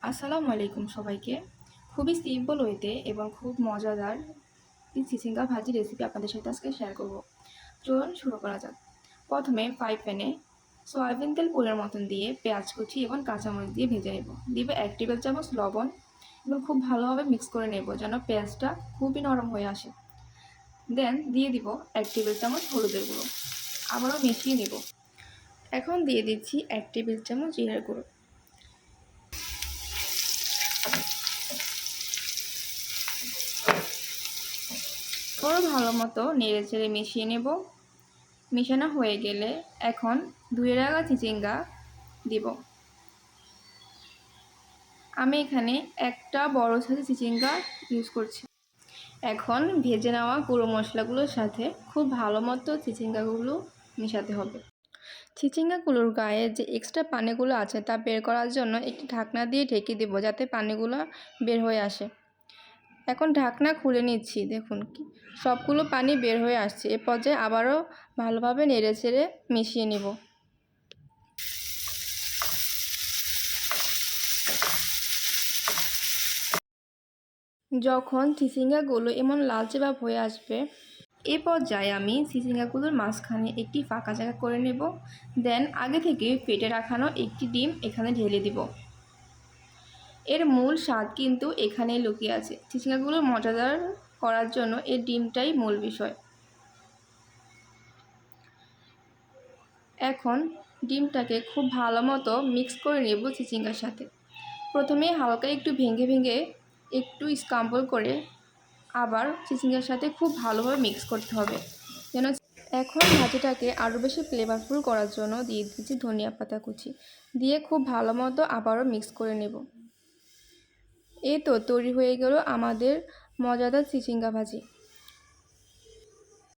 আসসালামু আলাইকুম সবাইকে। খুবই সিম্পল ওয়েতে এবং খুব মজাদার চিচিঙ্গা ভাজি রেসিপি আপনাদের সাথে আজকে শেয়ার করব। চলুন শুরু করা যাক। প্রথমে ফ্রাই প্যানে সয়াবিন তেল পোলের মতন দিয়ে পেঁয়াজ কুচি এবং কাঁচামরিচ দিয়ে ভেজে নেব। দিব 1 টেবিল চামচ লবণ এবং খুব ভালোভাবে মিক্স করে নেব যেন পেঁয়াজটা খুবই নরম হয়ে আসে। দেন দিয়ে দিব 1 টেবিল চামচ হলুদের গুঁড়ো, আবারও মিশিয়ে নেব। এখন দিয়ে দিচ্ছি 1 টেবিল চামচ জিরার গুঁড়ো। আবারও ভালো মতো নেড়ে চেড়ে মিশিয়ে নেব। মিশানো হয়ে গেলে এখন ধুয়ে রাখা চিচিঙ্গা দিব। আমি এখানে একটা বড় সাইজের চিচিঙ্গা ইউজ করছি। এখন ভেজে নেওয়া গুঁড়ো মশলাগুলোর সাথে খুব ভালো মতো চিচিঙ্গাগুলো মিশাতে হবে। চিচিঙ্গাগুলোর গায়ে যে এক্সট্রা পানিগুলো আছে তা বের করার জন্য একটি ঢাকনা দিয়ে ঢেকে দেব যাতে পানিগুলো বের হয়ে আসে। এখন ঢাকনা খুলে নিচ্ছি, দেখুন কি সবগুলো পানি বের হয়ে আসছে। এ পর্যায়ে আবারও ভালোভাবে নেড়েচেড়ে মিশিয়ে নিব। যখন চিচিঙ্গাগুলো এমন লালচে ভাব হয়ে আসবে এ পর্যায়ে আমি চিচিঙ্গাগুলোর মাঝখানে একটি ফাঁকা জায়গা করে নেব। দেন আগে থেকে ফেটে রাখানো একটি ডিম এখানে ঢেলে দিব। এর মূল স্বাদ কিন্তু এখানেই লুকিয়ে আছে। চিচিঙ্গাগুলো মজাদার করার জন্য এই ডিমটাই মূল বিষয়। এখন ডিমটাকে খুব ভালো মতো মিক্স করে নেব চিচিঙ্গার সাথে। প্রথমে হালকা একটু ভেঙে একটু স্ক্রাম্বল করে আবার চিচিঙ্গার সাথে খুব ভালোভাবে মিক্স করতে হবে যেন। এখন ভাজিটাকে আরও বেশি ফ্লেভারফুল করার জন্য দিয়ে দিচ্ছি ধনিয়া পাতা কুচি, দিয়ে খুব ভালো মতো আবারও মিক্স করে নেব। এই তো তৈরি হয়ে গেল আমাদের মজাদার চিচিঙ্গা ভাজি।